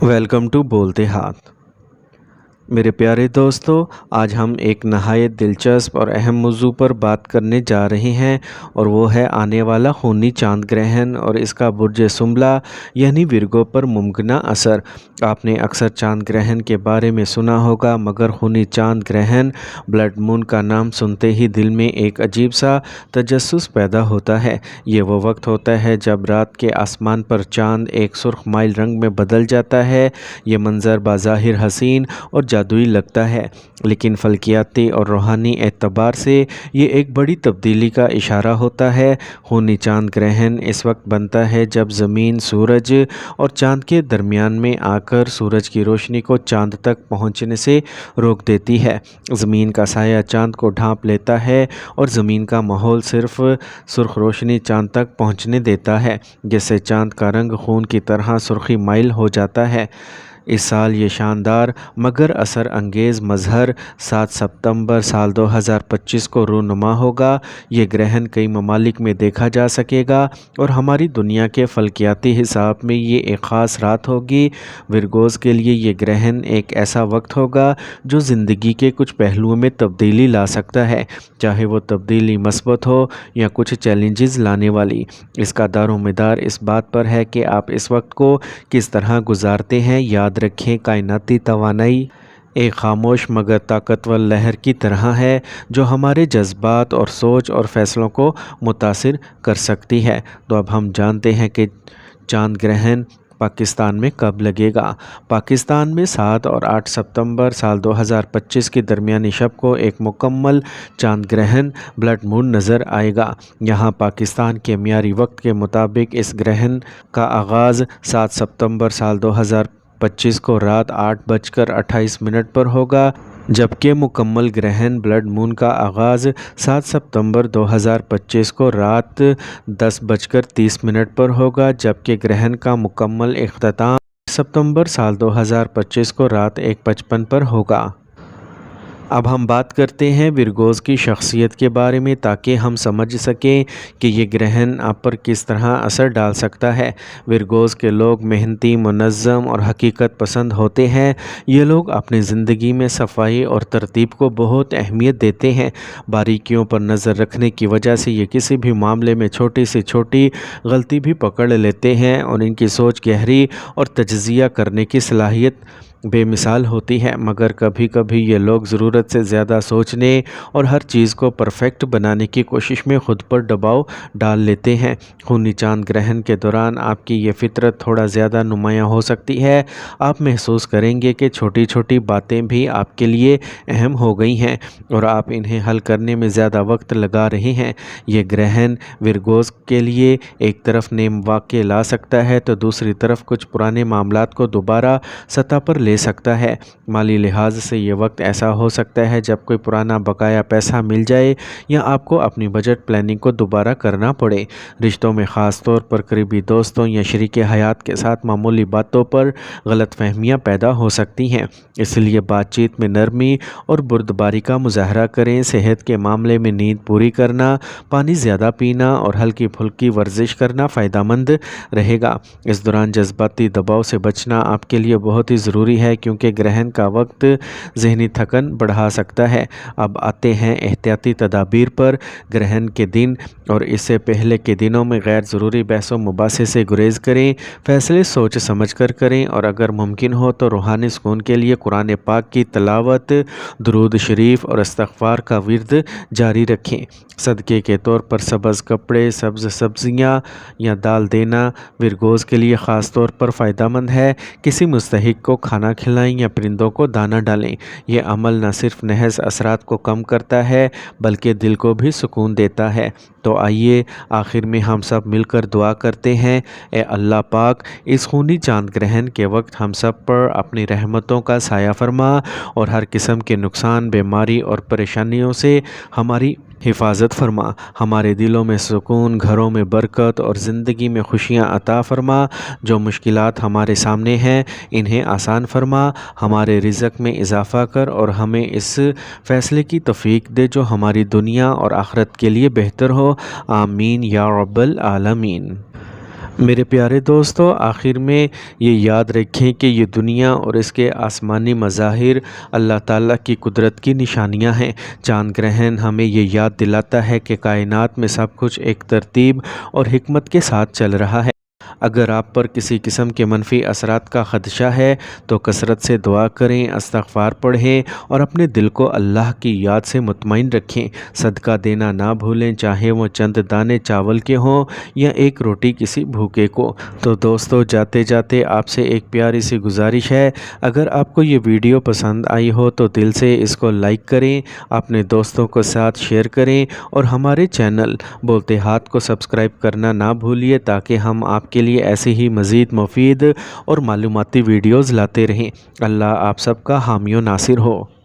Welcome to بولتے ہاتھ۔ میرے پیارے دوستو، آج ہم ایک نہایت دلچسپ اور اہم موضوع پر بات کرنے جا رہے ہیں، اور وہ ہے آنے والا خونی چاند گرہن اور اس کا برج سنبلا یعنی ورگو پر ممکنہ اثر۔ آپ نے اکثر چاند گرہن کے بارے میں سنا ہوگا، مگر خونی چاند گرہن بلڈ مون کا نام سنتے ہی دل میں ایک عجیب سا تجسس پیدا ہوتا ہے۔ یہ وہ وقت ہوتا ہے جب رات کے آسمان پر چاند ایک سرخ مائل رنگ میں بدل جاتا ہے۔ یہ منظر بظاہر حسین اور جادوئی لگتا ہے، لیکن فلکیاتی اور روحانی اعتبار سے یہ ایک بڑی تبدیلی کا اشارہ ہوتا ہے۔ خونی چاند گرہن اس وقت بنتا ہے جب زمین سورج اور چاند کے درمیان میں آ کر سورج کی روشنی کو چاند تک پہنچنے سے روک دیتی ہے۔ زمین کا سایہ چاند کو ڈھانپ لیتا ہے اور زمین کا ماحول صرف سرخ روشنی چاند تک پہنچنے دیتا ہے، جس سے چاند کا رنگ خون کی طرح سرخی مائل ہو جاتا ہے۔ اس سال یہ شاندار مگر اثر انگیز مظہر 7 ستمبر سال 2025 کو رونما ہوگا۔ یہ گرہن کئی ممالک میں دیکھا جا سکے گا اور ہماری دنیا کے فلکیاتی حساب میں یہ ایک خاص رات ہوگی۔ ورگوز کے لیے یہ گرہن ایک ایسا وقت ہوگا جو زندگی کے کچھ پہلوؤں میں تبدیلی لا سکتا ہے، چاہے وہ تبدیلی مثبت ہو یا کچھ چیلنجز لانے والی۔ اس کا دار و مدار اس بات پر ہے کہ آپ اس وقت کو کس طرح گزارتے ہیں۔ یاد رکھیں، کائناتی توانائی ایک خاموش مگر طاقتور لہر کی طرح ہے جو ہمارے جذبات اور سوچ اور فیصلوں کو متاثر کر سکتی ہے۔ تو اب ہم جانتے ہیں کہ چاند گرہن پاکستان میں کب لگے گا۔ پاکستان میں 7 اور 8 ستمبر سال 2025 کی درمیانی شب کو ایک مکمل چاند گرہن بلڈ مون نظر آئے گا۔ یہاں پاکستان کے معیاری وقت کے مطابق اس گرہن کا آغاز 7 ستمبر سال 2025 کو رات 8:28 پر ہوگا، جبکہ مکمل گرہن بلڈ مون کا آغاز 7 ستمبر 2025 کو رات 10:30 پر ہوگا، جبکہ گرہن کا مکمل اختتام 8 ستمبر سال 2025 کو رات 1:55 پر ہوگا۔ اب ہم بات کرتے ہیں ورگوز کی شخصیت کے بارے میں، تاکہ ہم سمجھ سکیں کہ یہ گرہن آپ پر کس طرح اثر ڈال سکتا ہے۔ ورگوز کے لوگ محنتی، منظم اور حقیقت پسند ہوتے ہیں۔ یہ لوگ اپنی زندگی میں صفائی اور ترتیب کو بہت اہمیت دیتے ہیں۔ باریکیوں پر نظر رکھنے کی وجہ سے یہ کسی بھی معاملے میں چھوٹی سے چھوٹی غلطی بھی پکڑ لیتے ہیں، اور ان کی سوچ گہری اور تجزیہ کرنے کی صلاحیت بے مثال ہوتی ہے۔ مگر کبھی کبھی یہ لوگ ضرورت سے زیادہ سوچنے اور ہر چیز کو پرفیکٹ بنانے کی کوشش میں خود پر دباؤ ڈال لیتے ہیں۔ خونی چاند گرہن کے دوران آپ کی یہ فطرت تھوڑا زیادہ نمایاں ہو سکتی ہے۔ آپ محسوس کریں گے کہ چھوٹی چھوٹی باتیں بھی آپ کے لیے اہم ہو گئی ہیں، اور آپ انہیں حل کرنے میں زیادہ وقت لگا رہے ہیں۔ یہ گرہن ورگوز کے لیے ایک طرف نئے واقع لا سکتا ہے تو دوسری طرف کچھ پرانے معاملات کو دوبارہ سطح پر لے سکتا ہے۔ مالی لحاظ سے یہ وقت ایسا ہو سکتا ہے جب کوئی پرانا بقایا پیسہ مل جائے یا آپ کو اپنی بجٹ پلاننگ کو دوبارہ کرنا پڑے۔ رشتوں میں خاص طور پر قریبی دوستوں یا شریک حیات کے ساتھ معمولی باتوں پر غلط فہمیاں پیدا ہو سکتی ہیں، اس لیے بات چیت میں نرمی اور بردباری کا مظاہرہ کریں۔ صحت کے معاملے میں نیند پوری کرنا، پانی زیادہ پینا اور ہلکی پھلکی ورزش کرنا فائدہ مند رہے گا۔ اس دوران جذباتی دباؤ سے بچنا آپ کے لیے بہت ہی ضروری ہے، کیونکہ گرہن کا وقت ذہنی تھکن بڑھا سکتا ہے۔ اب آتے ہیں احتیاطی تدابیر پر۔ گرہن کے دن اور اس سے پہلے کے دنوں میں غیر ضروری بحث و مباحثے سے گریز کریں۔ فیصلے سوچ سمجھ کر کریں، اور اگر ممکن ہو تو روحانی سکون کے لیے قرآن پاک کی تلاوت، درود شریف اور استغفار کا ورد جاری رکھیں۔ صدقے کے طور پر سبز کپڑے، سبز سبزیاں یا دال دینا ورگوز کے لیے خاص طور پر فائدہ مند ہے۔ کسی مستحق کو کھانا کھلائیں یا پرندوں کو دانہ ڈالیں۔ یہ عمل نہ صرف محض اثرات کو کم کرتا ہے بلکہ دل کو بھی سکون دیتا ہے۔ تو آئیے آخر میں ہم سب مل کر دعا کرتے ہیں۔ اے اللہ پاک، اس خونی چاند گرہن کے وقت ہم سب پر اپنی رحمتوں کا سایہ فرما، اور ہر قسم کے نقصان، بیماری اور پریشانیوں سے ہماری حفاظت فرما۔ ہمارے دلوں میں سکون، گھروں میں برکت اور زندگی میں خوشیاں عطا فرما۔ جو مشکلات ہمارے سامنے ہیں انہیں آسان فرما، ہمارے رزق میں اضافہ کر، اور ہمیں اس فیصلے کی توفیق دے جو ہماری دنیا اور آخرت کے لیے بہتر ہو۔ آمین یا رب العالمین۔ میرے پیارے دوستو، آخر میں یہ یاد رکھیں کہ یہ دنیا اور اس کے آسمانی مظاہر اللہ تعالیٰ کی قدرت کی نشانیاں ہیں۔ چاند گرہن ہمیں یہ یاد دلاتا ہے کہ کائنات میں سب کچھ ایک ترتیب اور حکمت کے ساتھ چل رہا ہے۔ اگر آپ پر کسی قسم کے منفی اثرات کا خدشہ ہے تو کثرت سے دعا کریں، استغفار پڑھیں اور اپنے دل کو اللہ کی یاد سے مطمئن رکھیں۔ صدقہ دینا نہ بھولیں، چاہے وہ چند دانے چاول کے ہوں یا ایک روٹی کسی بھوکے کو۔ تو دوستو، جاتے جاتے آپ سے ایک پیاری سی گزارش ہے، اگر آپ کو یہ ویڈیو پسند آئی ہو تو دل سے اس کو لائک کریں، اپنے دوستوں کے ساتھ شیئر کریں اور ہمارے چینل بولتے ہاتھ کو سبسکرائب کرنا نہ بھولیے تاکہ ہم آپ کے لیے ایسی ہی مزید مفید اور معلوماتی ویڈیوز لاتے رہیں۔ اللہ آپ سب کا حامی و ناصر ہو۔